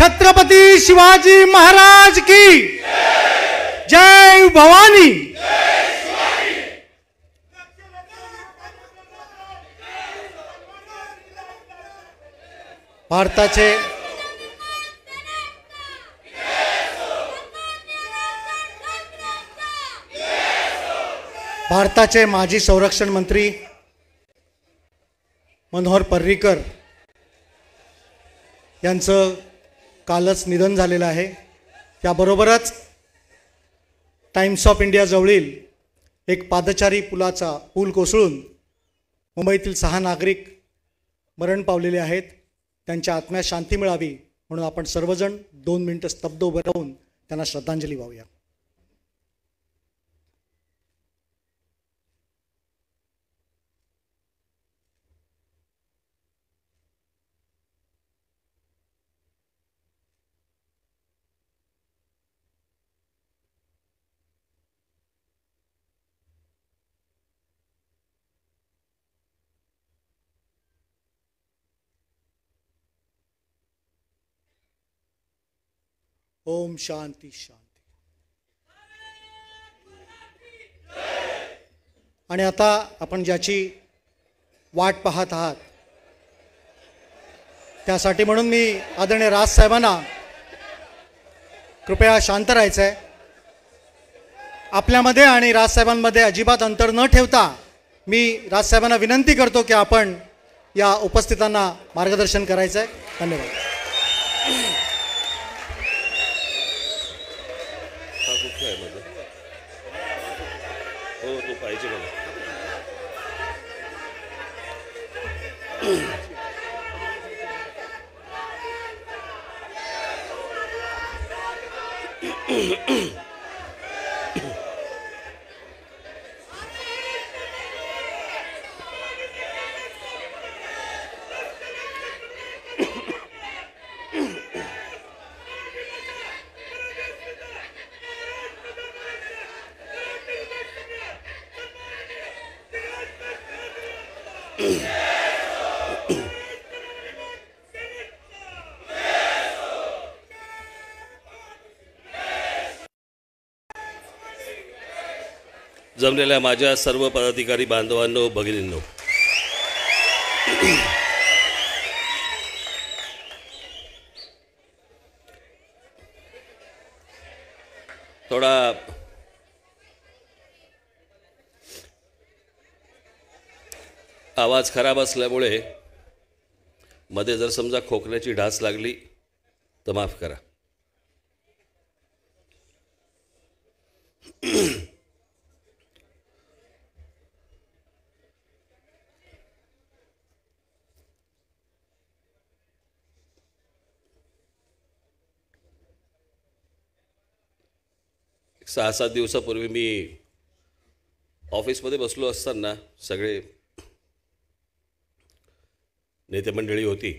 छत्रपती शिवाजी महाराज की जय भवानी। भारताचे माजी संरक्षण मंत्री मनोहर पर्रिकर यांचं कालच निधन झालेलं आहे। त्याबरोबरच टाइम्स ऑफ इंडिया जवळील एक पादचारी पूल कोसळून मुंबईतील 6 नागरिक मरण पावलेले आहेत। त्यांच्या आत्म्यास शांती मिळावी म्हणून आपण सर्वजण 2 मिनिटं स्तब्ध उभे राहून त्यांना श्रद्धांजली वाहूया। ओम शांती शांती। आणि आता आपण ज्याची वाट पाहत आहात त्यासाठी म्हणून मी आदरणीय राज साहेबांना कृपया शांत राहायचं आहे। आपल्यामध्ये आणि राज साहेबांमध्ये अजिबात अंतर न ठेवता मी राज साहेबांना विनंती करतो की आपण या उपस्थितांना मार्गदर्शन करायचं आहे। धन्यवाद। हो तो पाहिजे मला। जमलेल्या माझ्या सर्व पदाधिकारी बांधवांनो, भगिनींनो, थोडा आवाज खराब असल्यामुळे मध्ये जर समजा खोकल्याची ढास लागली तर माफ करा। सहा 7 दिवसापूर्वी मी ऑफिसमध्ये बसलो असताना सगळे नेते मंडळी होती।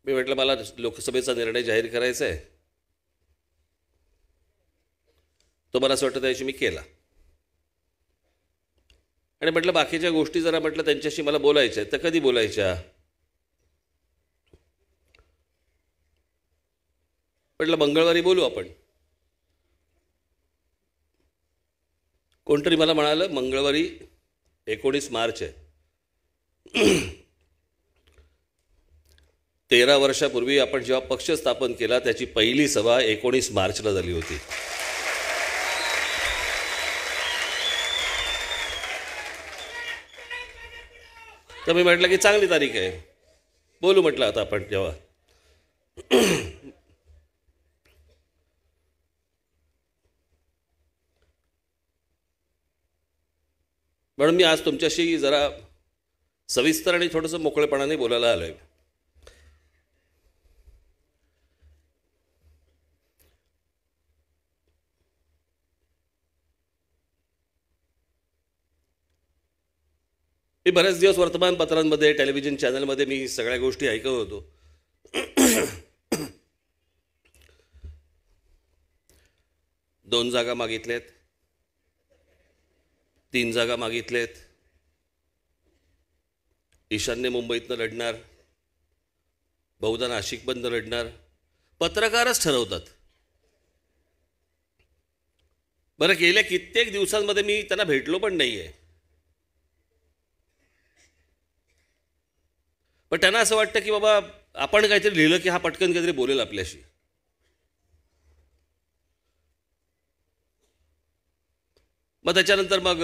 मी म्हटलं मला लोकसभेचा निर्णय जाहीर करायचा आहे, तो मला असं वाटतं त्याशी मी केला आणि म्हटलं बाकीच्या गोष्टी जरा म्हटलं त्यांच्याशी मला बोलायच्या तर कधी बोलायच्या। म्हटलं मंगळवारी बोलू आपण। कोणतरी मला म्हणालं मंगळवारी 19 मार्च आहे। 13 वर्षापूर्वी आपण जेव्हा पक्ष स्थापन केला त्याची पहिली सभा 19 मार्चला झाली होती। तर मी म्हटलं की चांगली तारीख आहे, बोलू म्हटलं आता आपण जेव्हा। म्हणून मी आज तुमच्याशी जरा सविस्तर आणि थोडंसं मोकळेपणाने बोलायला आलोय। मी बरेच दिवस वर्तमानपत्रांमध्ये टेलिव्हिजन चॅनलमध्ये मी सगळ्या गोष्टी ऐकत होतो। 2 जागा मागितल्यात, 3 जागा मागितल्यात, ईशान्य मुंबईतनं लढणार, बहुधा नाशिकमधनं लढणार, पत्रकारच ठरवतात. बरं, गेल्या कित्येक दिवसांमध्ये मी त्यांना भेटलो पण नाही आहे. पण त्यांना असं वाटतं की बाबा आपण काहीतरी लिहिलं की हा पटकन काहीतरी बोलेल आपल्याशी. मग त्याच्यानंतर मग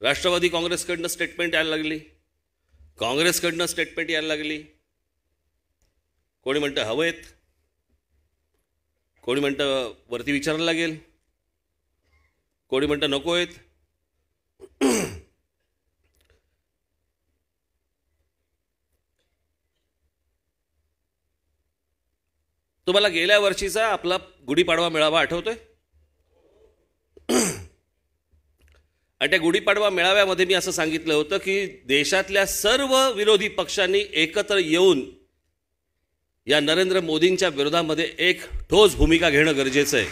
राष्ट्रवादी काँग्रेसकडनं स्टेटमेंट यायला लागली, काँग्रेसकडनं स्टेटमेंट यायला लागली. कोणी म्हणतं हवं आहेत, कोणी म्हणतं वरती विचारायला लागेल, कोणी म्हणतं नको आहेत. तुम्हाला गेल्या वर्षीचा आपला गुढीपाडवा मेळावा आठवतोय? आणि त्या गुढीपाडवा मेळाव्यामध्ये मी असं सांगितलं होतं की देशातल्या सर्व विरोधी पक्षांनी एकत्र येऊन या नरेंद्र मोदींच्या विरोधामध्ये एक ठोस भूमिका घेणं गरजेचं आहे.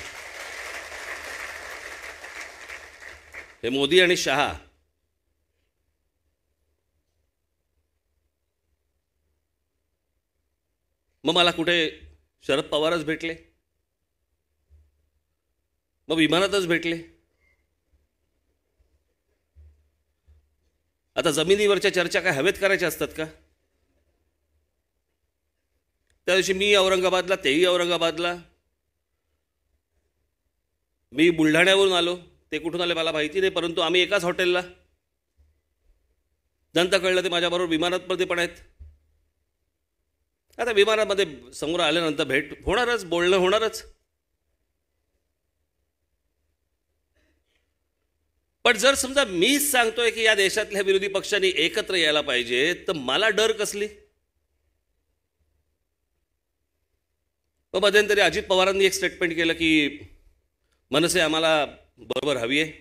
हे मोदी आणि शहा मग मला कुठे शरद पवारच भेटले, मग विमानातच भेटले. आता जमिनीवरच्या चर्चा काय हवेत करायच्या असतात का? त्या दिवशी मी औरंगाबादला, तेही औरंगाबादला, मी बुलढाण्यावरून आलो, ते कुठून आले मला माहिती नाही, परंतु आम्ही एकाच हॉटेलला. नंतर कळलं ते माझ्याबरोबर विमानातमध्ये पण आहेत. आता विमानामध्ये समोर आल्यानंतर भेट होणारच, बोलणं होणारच. पण जर समजा मीच सांगतोय की या देशातल्या विरोधी पक्षांनी एकत्र यायला पाहिजे, तर मला डर कसली? मध्यंतरी अजित पवारांनी एक स्टेटमेंट केलं की मनसे आम्हाला बरोबर हवी आहे.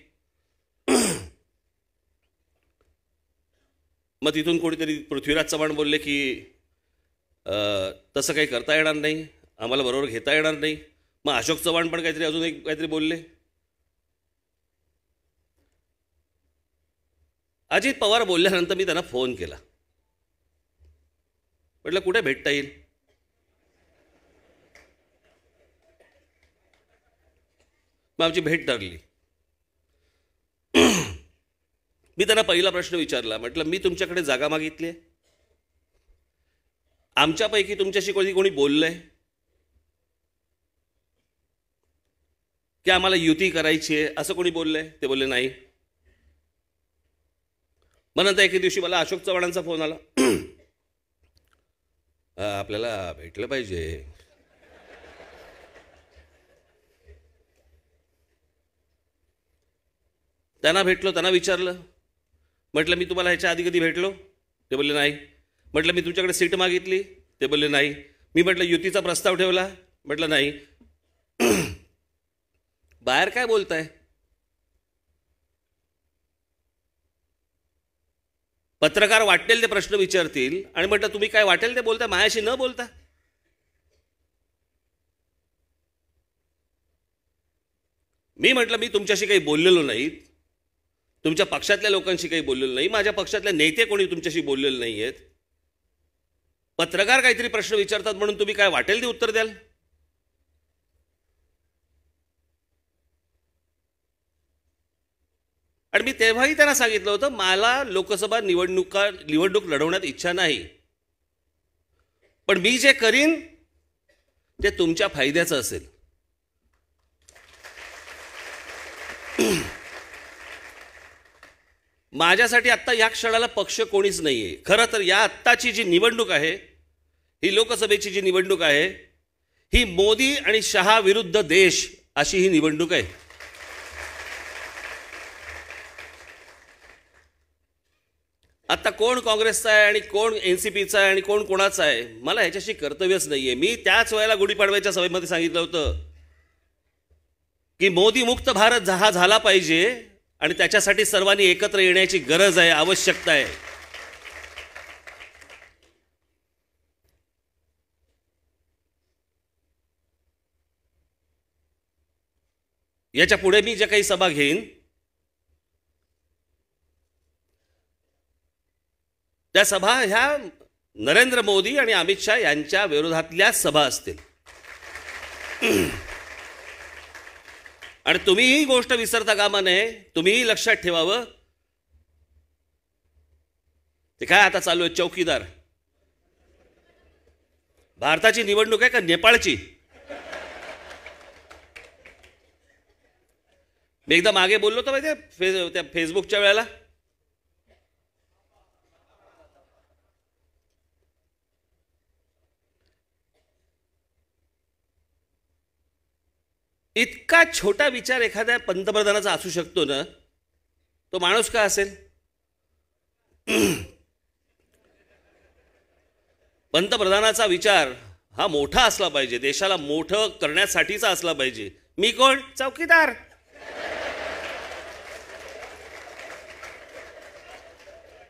मग तिथून कोणीतरी पृथ्वीराज चव्हाण बोलले की तसं काही करता येणार नाही, आम्हाला बरोबर घेता येणार नाही. मग अशोक चव्हाण पण काहीतरी अजून एक काहीतरी बोलले. अजित पवार बोलल्यानंतर मी त्यांना फोन केला, म्हटलं कुठे भेटता येईल? मग आमची भेट ठरली. मी त्यांना पहिला प्रश्न विचारला, म्हटलं मी तुमच्याकडे जागा मागितली आहे, आमच्यापैकी तुमच्याशी कोणी बोललंय की आम्हाला युती करायची आहे असं कोणी बोललंय? ते बोलले नाही. मग नंतर एके दिवशी मला अशोक चव्हाणांचा फोन आला, आपल्याला भेटलं पाहिजे. त्यांना भेटलो, त्यांना विचारलं, म्हटलं मी तुम्हाला ह्याच्या आधी कधी भेटलो? ते बोलले नाही. म्हटलं मी तुमच्याकडे सीट मागितली? ते बोलले नाही. मी म्हटलं युतीचा प्रस्ताव ठेवला? म्हटलं नाही. बाहेर काय बोलताय? पत्रकार वाटेल ते प्रश्न विचारतील आणि म्हटलं तुम्ही काय वाटेल ते बोलताय, माझ्याशी न बोलता. मी म्हटलं मी तुमच्याशी काही बोललेलो नाही, तुमच्या पक्षातल्या लोकांशी काही बोललेलं नाही, माझ्या पक्षातले नेते कोणी तुमच्याशी बोललेले नाही आहेत. पत्रकार काहीतरी प्रश्न विचारतात म्हणून तुम्ही काय वाटेल ते उत्तर द्याल? आणि मी तेव्हाही त्यांना सांगितलं होतं मला लोकसभा निवडणूक लढवण्यात इच्छा नाही, पण मी जे करीन ते तुमच्या फायद्याचं असेल. माझ्यासाठी आत्ता या क्षणाला पक्ष कोणीच नाहीये. खरं तर या आत्ताची जी निवडणूक आहे, ही लोकसभेची जी निवडणूक आहे, ही मोदी आणि शहा विरुद्ध देश अशी ही निवडणूक आहे. आता कोण काँग्रेसचा आहे आणि कोण एनसीपीचा आहे आणि कोण कोणाचा आहे मला ह्याच्याशी कर्तव्यच नाहीये. मी त्याच वेळेला गुढीपाडव्याच्या सभेमध्ये सांगितलं होतं की मोदी मुक्त भारत हा झाला पाहिजे आणि त्याच्यासाठी सर्वांनी एकत्र येण्याची गरज आहे, आवश्यकता आहे. याच्या पुढे मी ज्या काही सभा घेईन त्या सभा ह्या नरेंद्र मोदी आणि अमित शहा यांच्या विरोधातल्या सभा असतील. आणि तुम्ही ही गोष्ट विसरता कामा नये, तुम्हीही लक्षात ठेवावं. ते काय आता चालू आहे चौकीदार? भारताची निवडणूक आहे का नेपाळची? मी एकदा मागे बोललो होतो माहिती त्या फेसबुकच्या वेळेला. इतका छोटा विचार एखाद्या पंतप्रधानाचा असू शकतो ना, तो माणूस का असेल? पंतप्रधानाचा विचार हा मोठा असला पाहिजे, देशाला मोठं करण्यासाठीचा असला पाहिजे. मी कोण? चौकीदार.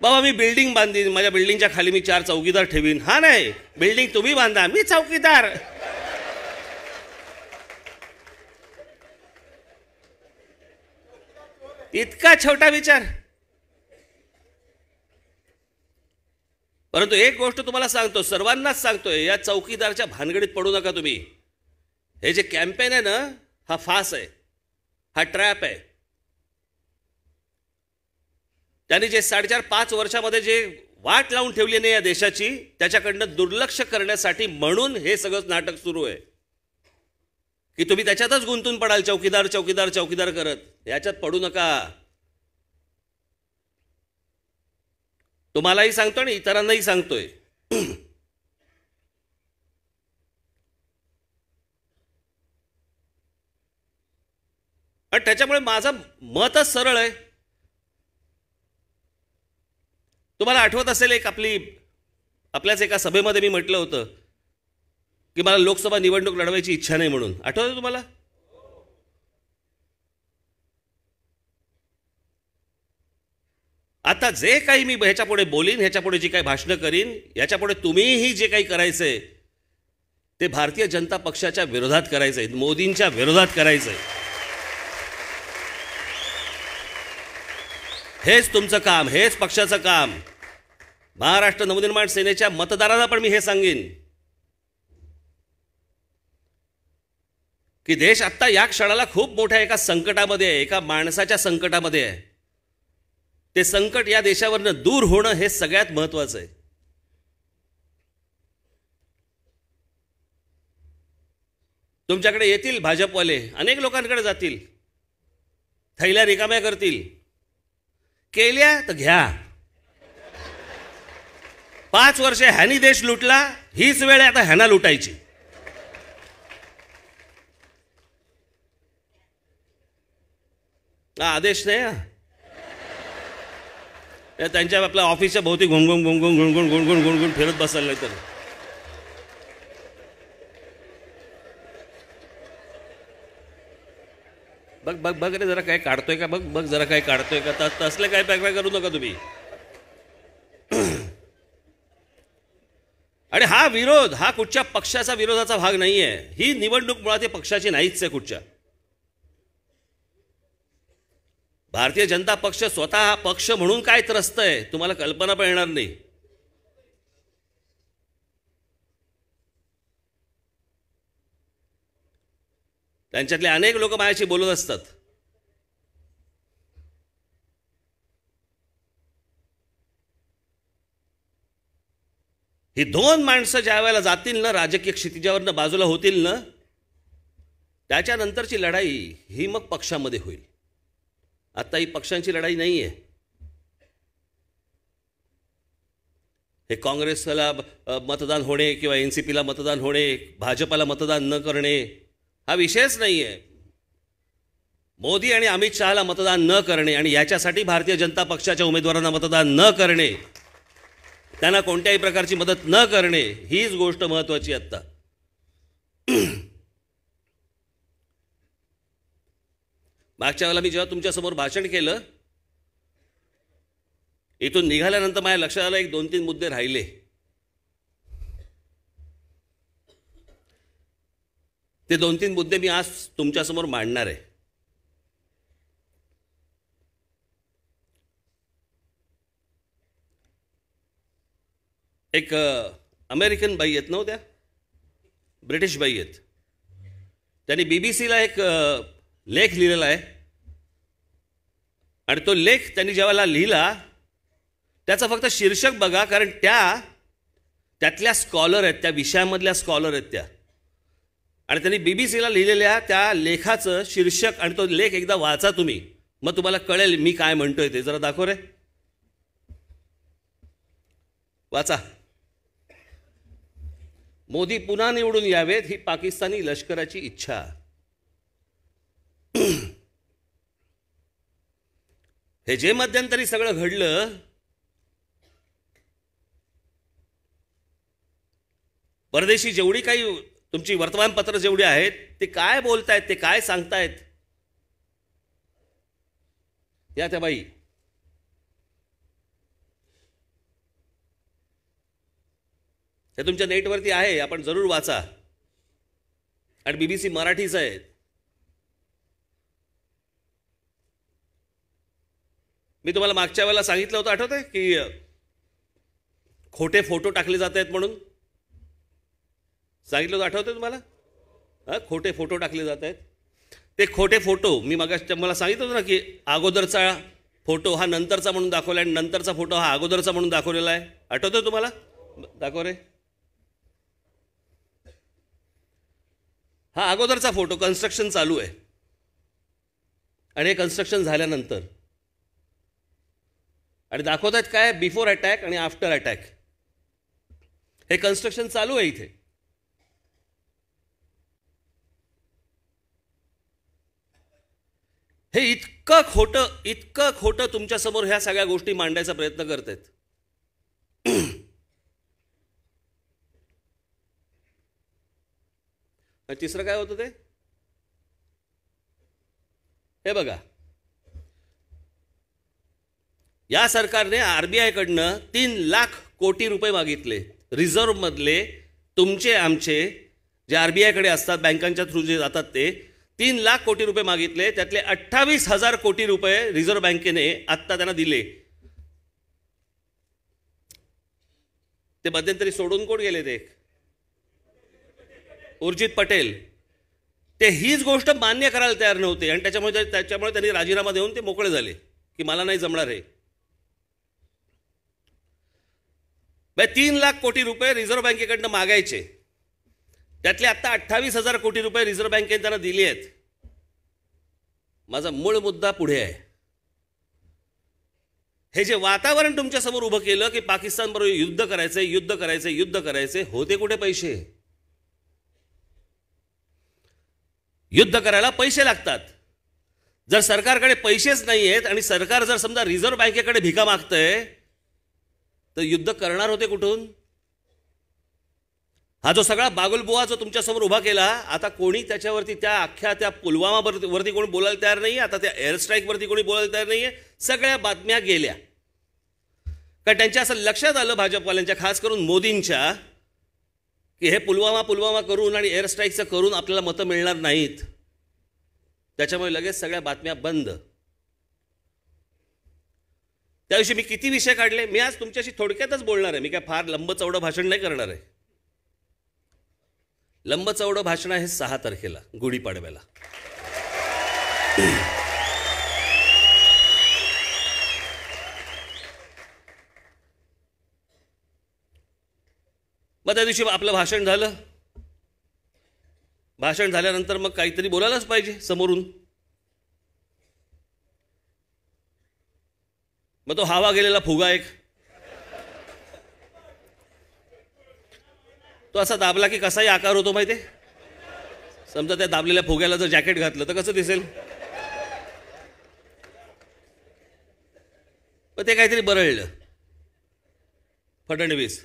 बाबा मी बिल्डिंग बांधीन, माझ्या बिल्डिंगच्या खाली मी 4 चौकीदार ठेवीन. हा नाही, बिल्डिंग तुम्ही बांधा, मी चौकीदार. इतका छोटा विचार. परंतु एक गोष्ट तुम्हाला सांगतो, सर्वांनाच सांगतोय, या चौकीदारच्या भानगडीत पडू नका तुम्ही. हे जे कॅम्पेन आहे ना, हा फास आहे, हा ट्रॅप आहे. त्यांनी जे 4.5-5 वर्षामध्ये जे वाट लावून ठेवली नाही या देशाची, त्याच्याकडनं दुर्लक्ष करण्यासाठी म्हणून हे सगळं नाटक सुरू आहे की तुम्ही त्याच्यातच गुंतून पडाल, चौकीदार चौकीदार चौकीदार करत. याच्यात पडू नका. तुम्हालाही सांगतो आणि इतरांनाही सांगतोय. आणि त्याच्यामुळे माझं मतच सरळ आहे. तुम्हाला आठवत असेल, आपल्याच एका सभेमध्ये मी म्हटलं होतं की मला लोकसभा निवडणूक लढवायची इच्छा नाही म्हणून. आठवतं तुम्हाला? आता जे काही मी ह्याच्यापुढे बोलीन, ह्याच्यापुढे जी काही भाषणं करीन, याच्यापुढे तुम्हीही जे काही करायचंय ते भारतीय जनता पक्षाच्या विरोधात करायचंय, मोदींच्या विरोधात करायचंय. हेच तुमचं काम, हेच पक्षाचं काम. महाराष्ट्र नवनिर्माण सेनेच्या मतदारांना पण मी हे सांगेन की देश आत्ता या क्षणाला खूप मोठ्या एका संकटामध्ये आहे, एका माणसाच्या संकटामध्ये आहे. ते संकट या देशावरनं दूर होणं हे सगळ्यात महत्त्वाचं आहे. तुमच्याकडे येतील भाजपवाले, अनेक लोकांकडे जातील, थैल्या रिकाम्या करतील. केल्या तर घ्या. 5 वर्षे ह्यानी देश लुटला, हीच वेळ आता ह्यांना लुटायची. आदेश नाही. त्यांच्या आपल्या ऑफिसच्या भोवती घुंगुण घुंगुण घुंगुण घुंगुण घुंगुण फिरत बसायला तर बघ बघ बघ रे, जरा काय काढतोय का बघ बघ, जरा काय काढतोय का. तसले काय पॅक करू नका तुम्ही. आणि हा विरोध हा कुठच्या पक्षाचा विरोधाचा भाग नाहीये. ही निवडणूक मुळात पक्षाची नाहीच आहे कुठच्या. भारतीय जनता पक्ष स्वतः हा पक्ष म्हणून काय त्रस्तय तुम्हाला कल्पना पण येणार नाही. त्यांच्यातले अनेक लोक माझ्याशी बोलत असतात. ही 2 माणसं ज्या वेळेला जातील ना, राजकीय क्षितिजावरनं बाजूला होतील ना, त्याच्यानंतरची लढाई ही मग पक्षामध्ये होईल. आता ही पक्षांची लढाई नाहीये. हे काँग्रेसला मतदान होणे किंवा एनसीपीला मतदान होणे, भाजपला मतदान न करणे हा विषयच नाहीये. मोदी आणि अमित शहाला मतदान न करणे आणि याच्यासाठी भारतीय जनता पक्षाच्या उमेदवारांना मतदान न करणे, त्यांना कोणत्याही प्रकारची मदत न करणे, हीच गोष्ट महत्त्वाची आता. मागच्या वेळेला मी जेव्हा तुमच्यासमोर भाषण केलं, इथून निघाल्यानंतर माझ्या लक्षात आलं 1-2-3 मुद्दे राहिले. ते 2-3 मुद्दे मी आज तुमच्यासमोर मांडणार आहे. एक अमेरिकन बाई आहेत ना त्या, ब्रिटिश बाई आहेत. त्यांनी BBC ला एक लेख लिहिलेला आहे आणि तो लेख त्यांनी ज्यावेळेला लिहिला त्याचा फक्त शीर्षक बघा, कारण त्यातल्या स्कॉलर आहेत, त्या विषयामधल्या स्कॉलर आहेत त्या. आणि त्यांनी BBC ला लिहिलेल्या त्या लेखाचं शीर्षक आणि तो लेख एकदा वाचा तुम्ही, मग तुम्हाला कळेल मी काय म्हणतोय ते. जरा दाखव रे, वाचा. मोदी पुन्हा निवडून यावेत ही पाकिस्तानी लष्कराची इच्छा. हे जे मध्यंतरी सगळं घडलं, परदेशी जेवढी काही तुमची वर्तमानपत्र जेवढी आहेत ते काय बोलतायत, ते काय सांगतायत, या त्या बाई. हे तुमच्या नेटवरती आहे, आपण जरूर वाचा. आणि BBC मराठीचं आहे. मी तुम्हाला मागच्या वेळेला सांगितलं होतं, आठवतंय की खोटे फोटो टाकले जात आहेत म्हणून सांगितलं होतं, आठवतंय तुम्हाला? खोटे फोटो टाकले जात आहेत. ते खोटे फोटो मी मला सांगितलं होतं ना की अगोदरचा फोटो हा नंतरचा म्हणून दाखवला आणि नंतरचा फोटो हा अगोदरचा म्हणून दाखवलेला आहे. आठवतोय तुम्हाला? दाखव रे. हा अगोदरचा फोटो, कन्स्ट्रक्शन चालू आहे आणि हे कन्स्ट्रक्शन झाल्यानंतर. आणि दाखवत आहेत काय, बिफोर अटॅक आणि आफ्टर अटॅक. हे कन्स्ट्रक्शन चालू आहे इथे. हे इतकं खोटं तुमच्यासमोर ह्या सगळ्या गोष्टी मांडायचा प्रयत्न करतायत. तिसरं काय होतं ते, हे बघा. या सरकारने RBI कडनं 3 लाख कोटी रुपये मागितले. रिझर्व्ह मधले तुमचे आमचे जे RBI कडे असतात, बँकांच्या थ्रू जे जातात ते 3 लाख कोटी रुपये मागितले. त्यातले 28,000 कोटी रुपये रिझर्व्ह बँकेने आत्ता त्यांना दिले. ते मध्यंतरी सोडून कोण गेले? ते उर्जित पटेल. ते हीच गोष्ट मान्य करायला तयार नव्हते आणि त्याच्यामुळे त्यांनी राजीनामा देऊन ते मोकळे झाले की मला नाही जमणार हे. 3 लाख कोटी रुपये रिझर्व्ह बँकेकडनं मागायचे, त्यातले आता 28,000 कोटी रुपये रिझर्व्ह बँकेने त्यांना दिली आहेत. माझा मूळ मुद्दा पुढे आहे. हे जे वातावरण तुमच्या समोर उभं केलं की पाकिस्तान बरोबर युद्ध करायचे, होते कुठे पैसे? युद्ध करायला पैसे लागतात. जर सरकारकडे पैसेच नाही आहेत आणि सरकार जर समजा रिझर्व्ह बँकेकडे भिका मागतंय तर युद्ध करणार होते कुठून? हा जो सगळा बागुलबुवा जो तुमच्यासमोर उभा केला, आता कोणी त्याच्यावरती त्या पुलवामावरती कोणी बोलायला तयार नाही. आता त्या एअर स्ट्राईकवरती कोणी बोलायला तयार नाहीये. सगळ्या बातम्या गेल्या. कारण त्यांच्या असं लक्षात आलं, भाजपवाल्यांच्या, खास करून मोदींच्या, की हे पुलवामा करून आणि एअर स्ट्राईकचं करून आपल्याला मतं मिळणार नाहीत. त्याच्यामुळे लगेच सगळ्या बातम्या बंद. त्याविषयी मी किती विषय काढले. मी आज तुमच्याशी थोडक्यातच बोलणार आहे. मी काय फार लंबचौडं भाषण नाही करणार आहे. लंबचौडं भाषण आहे 6 तारखेला, गुढीपाडव्याला. मग त्या दिवशी आपलं भाषण झालं. भाषण झाल्यानंतर मग काहीतरी बोलायलाच पाहिजे समोरून. मग तो हवा गेलेला फुगा एक, तो असा दाबला की कसाही आकार होतो माहिती आहे. समजा त्या दाबलेल्या फुग्याला जर जॅकेट घातलं तर कसं दिसेल? मग ते काहीतरी बरळलं. फडणवीस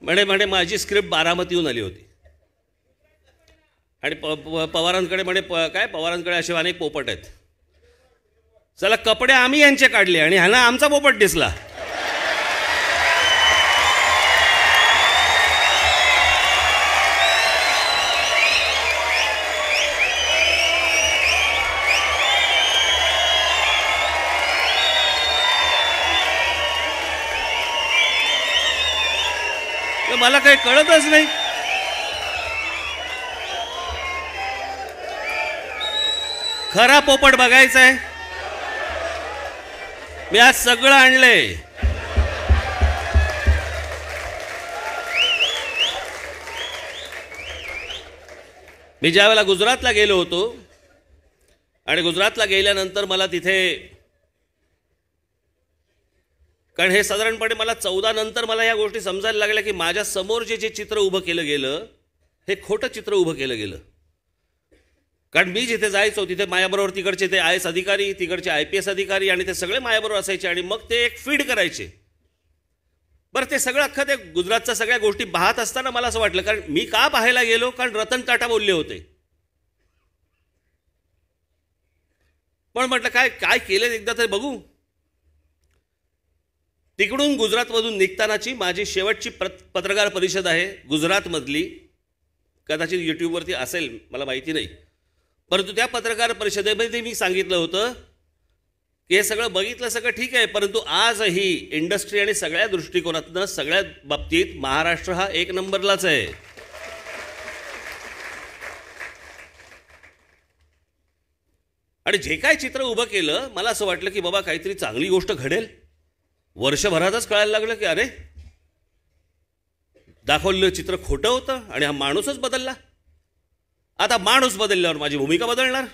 म्हणे माझी स्क्रिप्ट बारामतीहून आली होती आणि पवारांकडे पवारांकडे असे अनेक पोपट आहेत. चला कपडे आम्ही यांचे काढले आणि ह्याला आमचा पोपट दिसला. तर मला काही कळतच नाही. खरा पोपट बघायचा आहे. मी आज सगळं आणलंय. मी ज्या वेळेला गुजरातला गेलो होतो आणि गुजरातला गेल्यानंतर मला तिथे, कारण हे साधारणपणे मला 14 नंतर मला या गोष्टी समजायला लागल्या की माझ्या समोर जे चित्र उभं केलं गेलं हे खोटं चित्र उभं केलं गेलं. कारण मी जिथे जायचो तिथे माझ्याबरोबर तिकडचे ते IAS अधिकारी, तिकडचे IPS अधिकारी आणि ते सगळे माझ्याबरोबर असायचे आणि मग ते एक फीड करायचे. बरं, ते सगळं अख्खं ते गुजरातच्या सगळ्या गोष्टी पाहत असताना मला असं वाटलं, कारण मी का पाहायला गेलो, कारण रतन टाटा बोलले होते. पण म्हटलं काय काय केलं एकदा तरी बघू. तिकडून गुजरातमधून निघतानाची माझी शेवटची पत्रकार परिषद आहे गुजरातमधली. कदाचित यूट्यूबवरती असेल, मला माहिती नाही. परंतु त्या पत्रकार परिषदेमध्ये मी सांगितलं होतं की हे सगळं बघितलं, सगळं ठीक आहे, परंतु आजही इंडस्ट्री आणि सगळ्या दृष्टिकोनातनं सगळ्या बाबतीत महाराष्ट्र हा 1 नंबरलाच आहे. आणि जे काय चित्र उभं केलं मला असं वाटलं की बाबा काहीतरी चांगली गोष्ट घडेल. वर्षभरातच कळायला लागलं की अरे, दाखवलेलं चित्र खोटं होतं आणि हा माणूसच बदलला. आता माणूस बदलल्यावर माझी भूमिका बदलणार,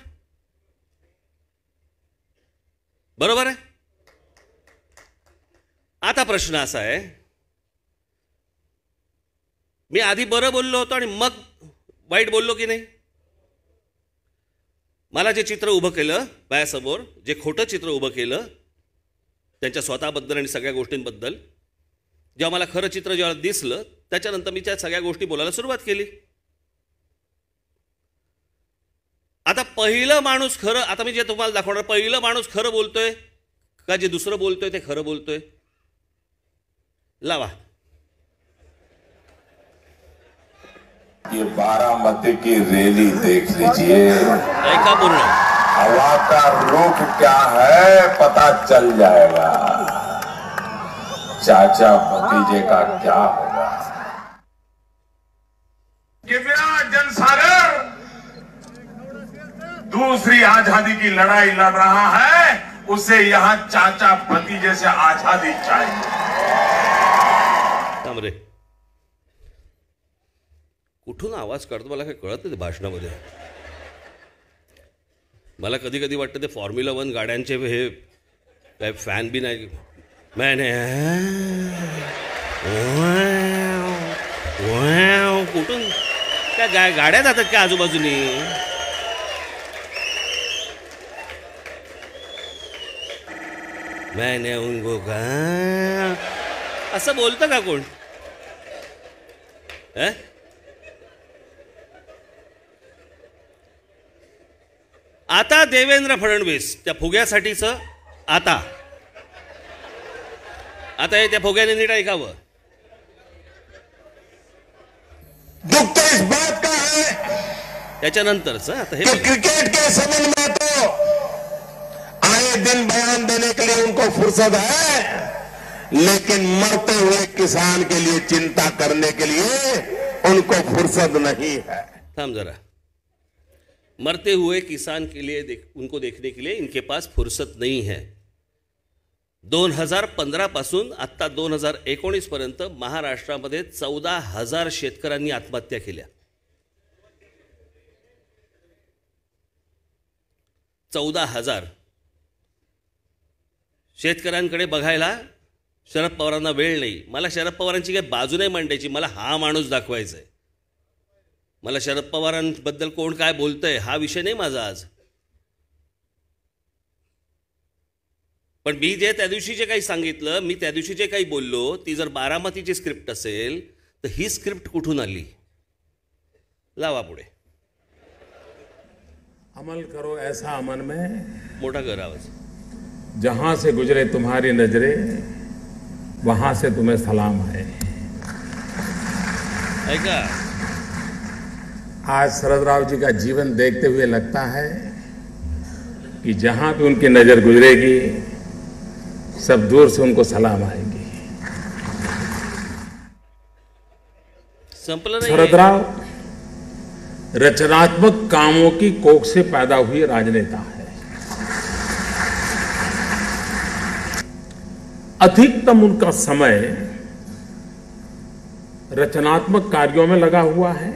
बरोबर आहे. आता प्रश्न असा आहे, मी आधी बरं बोललो होतो आणि मग वाईट बोललो की नाही. मला जे चित्र उभं केलं माझ्यासमोर, जे खोटं चित्र उभं केलं त्यांच्या स्वतःबद्दल आणि सगळ्या गोष्टींबद्दल, जेव्हा मला खरं चित्र जेव्हा दिसलं त्याच्यानंतर मी त्या सगळ्या गोष्टी बोलायला सुरुवात केली. आता पहिलं माणूस खरं, आता मी जे तुम्हाला दाखवणार, पहिलं माणूस खरं बोलतोय का जे दुसरं बोलतोय ते खरं बोलतोय. लावा. ये बारामती की रैली देख लीजिए, ऐका पूर्ण. हवा का रुख क्या है पता चल जाएगा. चाचा भतीजे का क्या होगा. दिव्या जनसागर दूसरी आजादी की लड़ाई लड़ रहा है, उसे यहाँ चाचा भतीजे से आजादी चाहिए. थांबरे, कुठून आवाज काढतो मला काही कळत नाही भाषणामध्ये. मला कधी कधी वाटतं ते फॉर्म्युला 1 गाड्यांचे हे काय फॅन बी नाही. मैंने कुठून काय गाड्या जातात का आजूबाजूनी. मैंने उनको कहा, असं बोलतं का कोण. आता देवेंद्र फडणवीस त्या फुग्यासाठीचं आता हे त्या फुग्याने नीट ऐकावं. दुख तो इस बात का है त्याच्यानंतरच आता हे क्रिकेट के संबंध में तो आए दिन बयान देने के लिए उनको फुर्सत है, लेकिन मरते हुए किसान के लिए चिंता करने के लिए उनको फुर्सत नहीं है. थांब जरा. मरते हुए किसान के लिए उनको देखने के लिए इनके पास फुर्सत नहीं है. 2015 पासून आता 2019 पर्यंत महाराष्ट्रामध्ये 14,000 शेतकऱ्यांनी आत्महत्या केल्या. 14,000 शेतकऱ्यांकडे बघायला शरद पवारांना वेळ नाही. मला शरद पवारांची काही बाजू नाही मांडायची, मला हा माणूस दाखवायचा आहे. मला शरद पवारांबद्दल कोण काय बोलतंय हा विषय नाही माझा आज. पण मी जे त्या दिवशी जे काही सांगितलं, मी त्या दिवशी जे काही बोललो, ती जर बारामतीची स्क्रिप्ट असेल तर ही स्क्रिप्ट कुठून आली. लावा पुढे. अमल करो ऐसा अमन में मोठा कर आवाज. जहां से गुजरे तुम्हारी नजरें वहां से तुम्हें सलाम है. ऐका, आज शरदराव जी का जीवन देखते हुए लगता है कि जहां भी उनकी नजर गुजरेगी सब दूर से उनको सलाम आएगी. संपलं नाही. शरद राव रचनात्मक कामों की कोख से पैदा हुए राजनेता है. अधिकतम उनका समय रचनात्मक कार्यों में लगा हुआ है.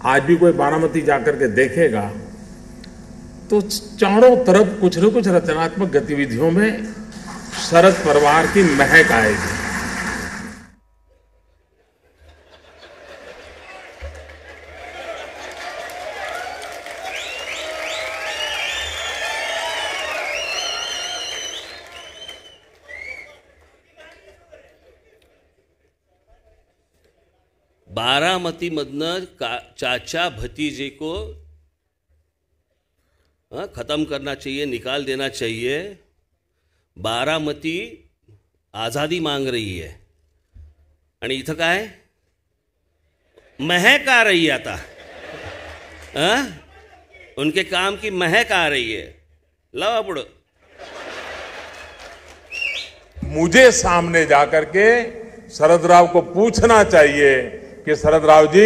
आज भी कोई बारामती जाकर के देखेगा तो चारों तरफ कुछ न कुछ रचनात्मक गतिविधियों में शरद परिवार की महक आएगी. बारामती मधनं चाचा भतीजे को खत्म करना चाहिए, निकाल देना चाहिए. बारामती आज़ादी मांग रही है आणि इथं काय महक आ रही है. आता उनके काम की महक आ रही है. लावा पुढं. मुझे सामने जाकर के शरद राव को पूछना चाहिए कि शरद राव जी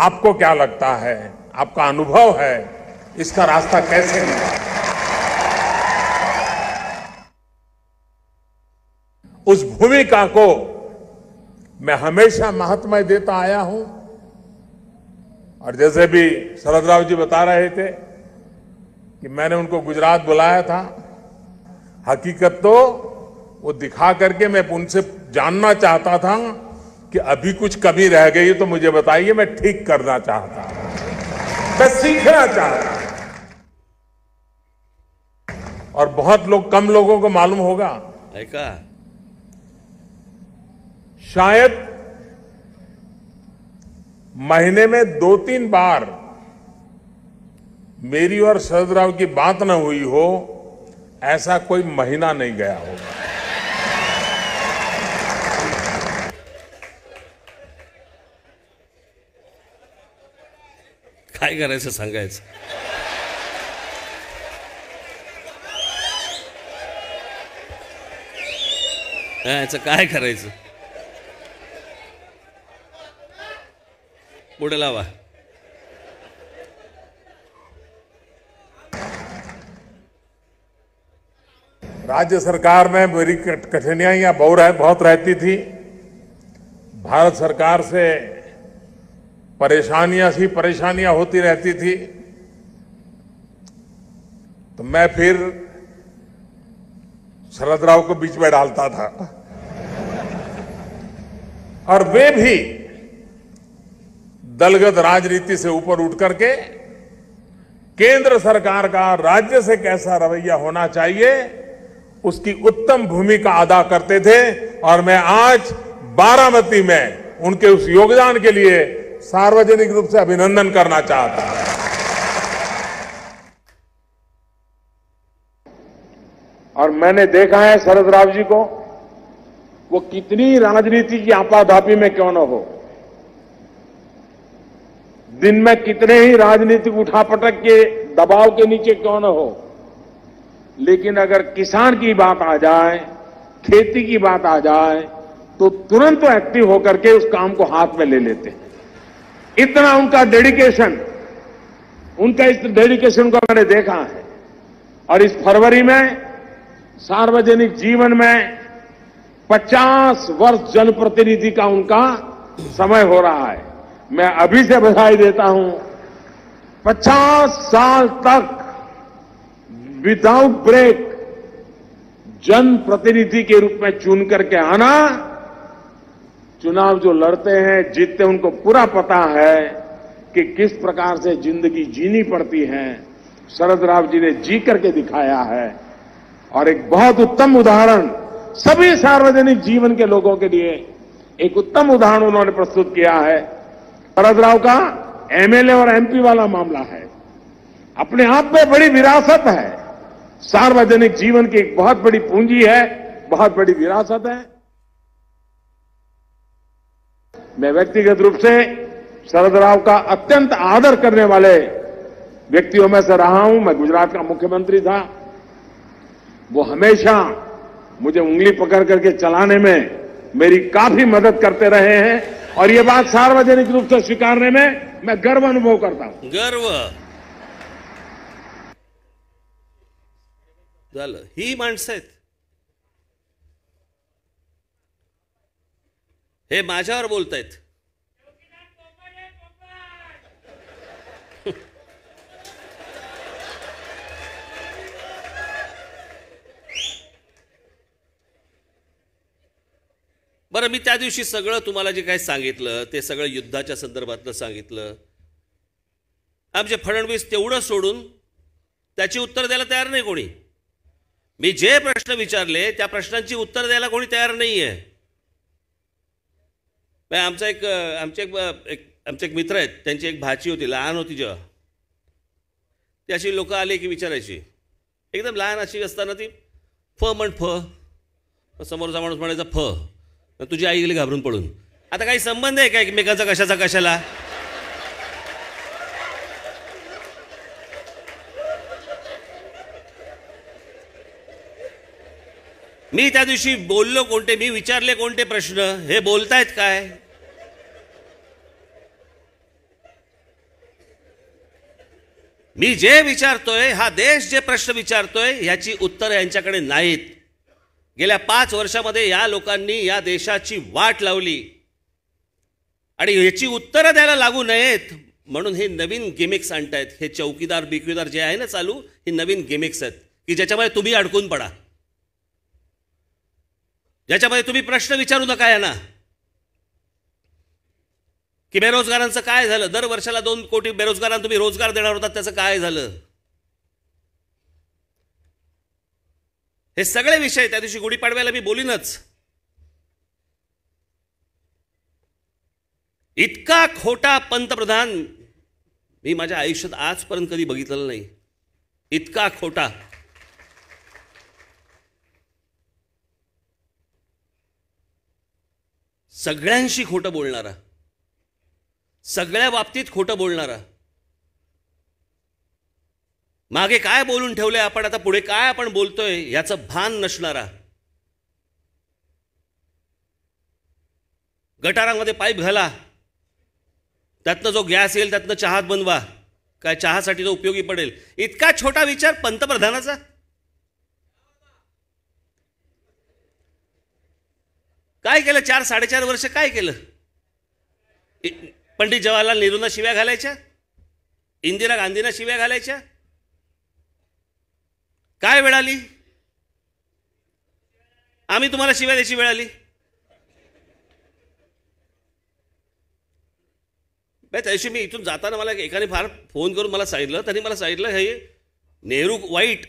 आपको क्या लगता है, आपका अनुभव है, इसका रास्ता कैसे मिला. उस भूमिका को मैं हमेशा महत्व देता आया हूं. और जैसे भी शरद राव जी बता रहे थे कि मैंने उनको गुजरात बुलाया था, हकीकत तो वो दिखा करके मैं उनसे जानना चाहता था कि अभी कुछ कमी रह गई तो मुझे बताइए, मैं ठीक करना चाहता, मैं सीखना चाहता. और बहुत लोग, कम लोगों को मालूम होगा, ऐका शायद महीने में 2-3 बार मेरी और शरद राव की बात न हुई हो, ऐसा कोई महीना नहीं गया होगा. काय करायचं सांगायचं. याचं काय करायचं. पुढे लावा. राज्य सरकार में मेरी कठिनाइयां बहुत रहती थी. भारत सरकार से परेशानियां होती रहती थी. तो मैं फिर शरद राव को बीच में डालता था और वे भी दलगत राजनीति से ऊपर उठ करके केंद्र सरकार का राज्य से कैसा रवैया होना चाहिए उसकी उत्तम भूमिका अदा करते थे. और मैं आज बारामती में उनके उस योगदान के लिए सार्वजनिक रूप से अभिनंदन करना चाहता हूं. और मैंने देखा है शरद राव जी को, वो कितनी राजनीति की आपाधापी में क्यों न हो, दिन में कितने ही राजनीतिक उठापटक के दबाव के नीचे क्यों न हो, लेकिन अगर किसान की बात आ जाए, खेती की बात आ जाए, तो तुरंत एक्टिव होकर के उस काम को हाथ में ले लेते हैं. इतना उनका डेडिकेशन, उनका इस डेडिकेशन को मैंने देखा है. और इस फरवरी में सार्वजनिक जीवन में 50 वर्ष जनप्रतिनिधि का उनका समय हो रहा है. मैं अभी से बधाई देता हूं. 50 साल तक विदाउट ब्रेक जनप्रतिनिधि के रूप में चुन करके आना, चुनाव जो लड़ते हैं, जीतते, उनको पूरा पता है कि किस प्रकार से जिंदगी जीनी पड़ती है. शरद राव जी ने जी करके दिखाया है. और एक बहुत उत्तम उदाहरण सभी सार्वजनिक जीवन के लोगों के लिए एक उत्तम उदाहरण उन्होंने प्रस्तुत किया है. शरद राव का एमएलए और एमपी वाला मामला है, अपने आप में बड़ी विरासत है. सार्वजनिक जीवन की एक बहुत बड़ी पूंजी है, बहुत बड़ी विरासत है. मैं व्यक्तिगत रूप से शरद राव का अत्यंत आदर करने वाले व्यक्तियों में से रहा हूं. मैं गुजरात का मुख्यमंत्री था. वो हमेशा मुझे उंगली पकड़ करके चलाने में मेरी काफी मदद करते रहे हैं. और ये बात सार्वजनिक रूप से स्वीकारने में मैं गर्व अनुभव करता हूं। गर्व झालं, ही माणसं आहेत. हे माझ्यावर बोलतायत. बरं, मी त्या दिवशी सगळं तुम्हाला जे काही सांगितलं ते सगळं युद्धाच्या संदर्भातलं सांगितलं. आमचे फडणवीस तेवढं सोडून त्याची उत्तर द्यायला तयार नाही कोणी. मी जे प्रश्न विचारले त्या प्रश्नांची उत्तर द्यायला कोणी तयार नाही आहे. आमचे एक मित्र आहेत, त्यांची एक भाची होती, लहान होती जेव्हा, ती अशी लोक आली की विचारायची, एकदम लहान अशी असताना ती समोरचा माणूस म्हणायचा तुझी आई गेली घाबरून पडून. आता काही संबंध आहे का एकमेकांचा कशाचा कशाला? मी त्या दिवशी बोललो कोणते, मी विचारले कोणते प्रश्न, हे बोलतायत काय? मी जे विचारतोय, हा देश जे प्रश्न विचारतोय, याची उत्तरं यांच्याकडे नाहीत. गेल्या 5 वर्षामध्ये या लोकांनी या देशाची वाट लावली आणि याची उत्तरं द्यायला लागू नयेत म्हणून हे नवीन गिमिक्स आणतायत. हे चौकीदार बिकवीदार जे आहे ना चालू, ही नवीन गिमिक्स आहेत की ज्याच्यामध्ये तुम्ही अडकून पडा, ज्याच्यामध्ये तुम्ही प्रश्न विचारू नका यांना की बेरोजगारांचं काय झालं, दर वर्षाला 2 कोटी बेरोजगारांना तुम्ही रोजगार देणार होता, त्याचं काय झालं. हे सगळे विषय त्या दिवशी गुढीपाडव्याला मी बोलीनच. इतका खोटा पंतप्रधान मी माझ्या आयुष्यात आजपर्यंत कधी बघितलेला नाही. इतका खोटा. सगळ्यांशी खोटं बोलणारा, सगळ्या बाबतीत खोटं बोलणारा, मागे काय बोलून ठेवलंय आपण, आता पुढे काय आपण बोलतोय याचं भान नसणारा, गटारांमध्ये पाईप घाला, त्यातनं जो गॅस येईल त्यातनं चहात बनवा, काय चहासाठी तो उपयोगी पडेल, इतका छोटा विचार पंतप्रधानाचा. काय केलं 4-4.5 वर्ष? काय केलं? पंडित जवाहरलाल नेहरूंना शिव्या घालायच्या, इंदिरा गांधींना शिव्या घालायच्या. काय वेळ आली? आम्ही तुम्हाला शिव्या द्यायची वेळ आली? त्या दिवशी मी इथून जाताना मला एकाने फार फोन करून मला सांगितलं, त्यांनी मला सांगितलं हे नेहरू वाईट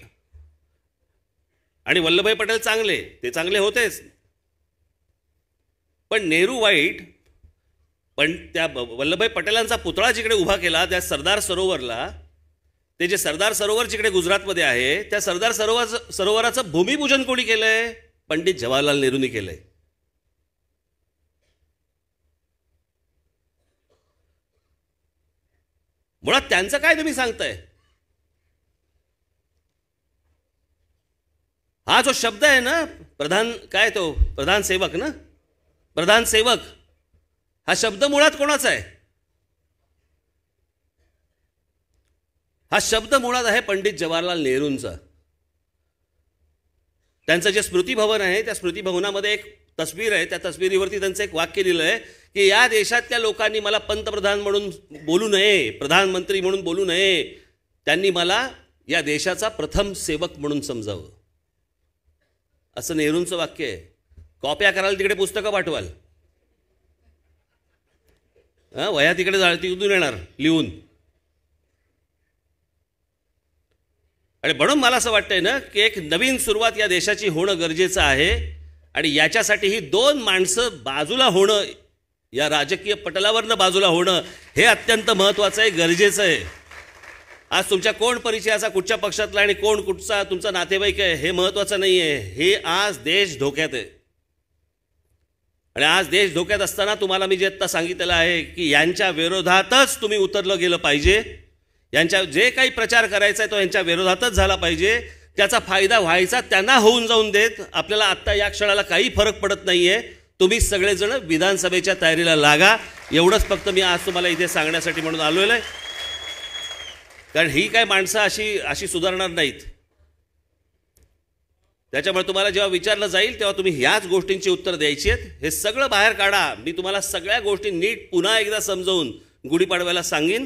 आणि वल्लभभाई पटेल चांगले. ते चांगले होतेच, पण नेहरू वाईट. पण त्या वल्लभभाई पटेलांचा पुतळा जिकडे उभा केला त्या सरदार सरोवरला, ते जे सरदार सरोवर जिकडे गुजरातमध्ये आहे, त्या सरदार सरोवराचं भूमिपूजन कोणी केलंय? पंडित जवाहरलाल नेहरूंनी केलंय. मुळात त्यांचं काय तुम्ही सांगताय? हा जो शब्द आहे ना प्रधान, काय तो प्रधान सेवक ना, प्रधान सेवक, हा शब्द मुळात कोणाचा आहे? हा शब्द मुळात आहे पंडित जवाहरलाल नेहरूंचा. त्यांचं जे स्मृती भवन आहे त्या स्मृती भवनामध्ये एक तस्वीर आहे, त्या तस्वीरीवरती त्यांचं एक वाक्य दिलं आहे की या देशातल्या लोकांनी मला पंतप्रधान म्हणून बोलू नये, प्रधानमंत्री म्हणून बोलू नये, त्यांनी मला या देशाचा प्रथम सेवक म्हणून समजावं. असं नेहरूंचं वाक्य आहे. कॉप्या कराल तिकडे पुस्तकं पाठवाल, वह्या तिकडे तिकडून येणार लिहून. आणि म्हणून मला असं वाटतंय ना की एक नवीन सुरुवात या देशाची होणं गरजेचं आहे आणि याच्यासाठी ही 2 माणसं बाजूला होणं, या राजकीय पटलावरनं बाजूला होणं हे अत्यंत महत्त्वाचं आहे, गरजेचं आहे. आज तुमच्या कोण परिचयाचा, कुठच्या पक्षातला आणि कोण कुठचा तुमचा नातेवाईक आहे हे महत्त्वाचं नाही आहे. हे आज देश धोक्यात आहे आणि आज देश धोक्यात असताना तुम्हाला मी जे आत्ता सांगितलेलं आहे की यांच्या विरोधातच तुम्ही उतरलं गेलं पाहिजे. यांच्या जे काही प्रचार करायचा आहे तो यांच्या विरोधातच झाला पाहिजे. त्याचा फायदा व्हायचा त्यांना होऊन जाऊन देत. आपल्याला आत्ता या क्षणाला काही फरक पडत नाही आहे. तुम्ही सगळेजण विधानसभेच्या तयारीला लागा. एवढंच फक्त मी आज तुम्हाला इथे सांगण्यासाठी म्हणून आलोय. कारण ही काय माणसं अशी सुधारणार नाहीत. त्याच्यामुळे तुम्हाला जेव्हा विचारलं जाईल तेव्हा तुम्ही ह्याच गोष्टींची उत्तर द्यायची आहेत. हे सगळं बाहेर काढा. मी तुम्हाला सगळ्या गोष्टी नीट पुन्हा एकदा समजावून गुढीपाडव्याला सांगीन,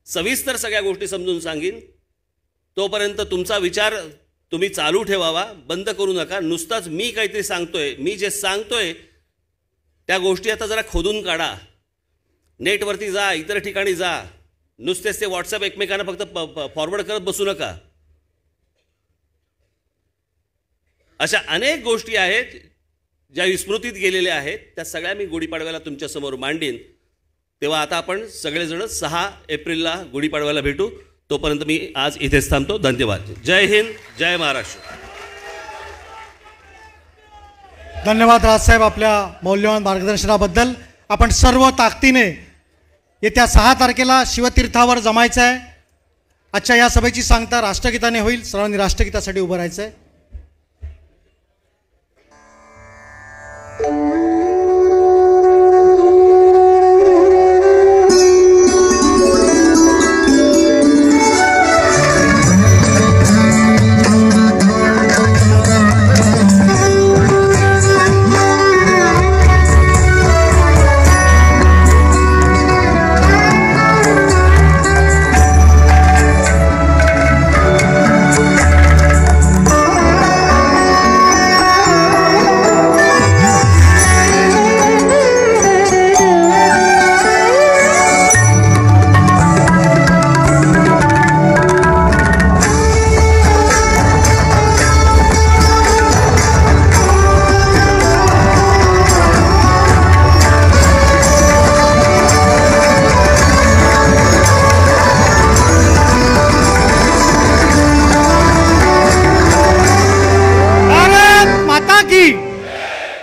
सविस्तर सगळ्या गोष्टी समजून सांगीन. तोपर्यंत तुमचा विचार तुम्ही चालू ठेवावा, बंद करू नका. नुसताच मी काहीतरी सांगतोय, मी जे सांगतोय त्या गोष्टी आता जरा खोदून काढा. नेटवरती जा, इतर ठिकाणी जा. नुसतेच ते व्हॉट्सअप एकमेकांना फक्त फॉरवर्ड करत बसू नका. अशा अनेक गोष्टी आहेत ज्या विस्मृतीत गेलेल्या आहेत. त्या सगळ्या मी गुढीपाडव्याला तुमच्यासमोर मांडीन. तेव्हा आता आपण सगळेजण 6 एप्रिलला गुढीपाडव्याला भेटू. तोपर्यंत मी आज इथेच थांबतो. धन्यवाद. जय हिंद, जय महाराष्ट्र. धन्यवाद राजसाहेब आपल्या मौल्यवान मार्गदर्शनाबद्दल. आपण सर्व ताकदीने येत्या 6 तारखेला शिवतीर्थावर जमायचं आहे. आजच्या या सभेची सांगता राष्ट्रगीताने होईल. सर्वांनी राष्ट्रगीतासाठी उभं राहायचं आहे.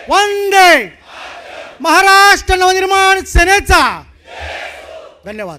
वंदे महाराष्ट्र नवनिर्माण सेनेचा धन्यवाद.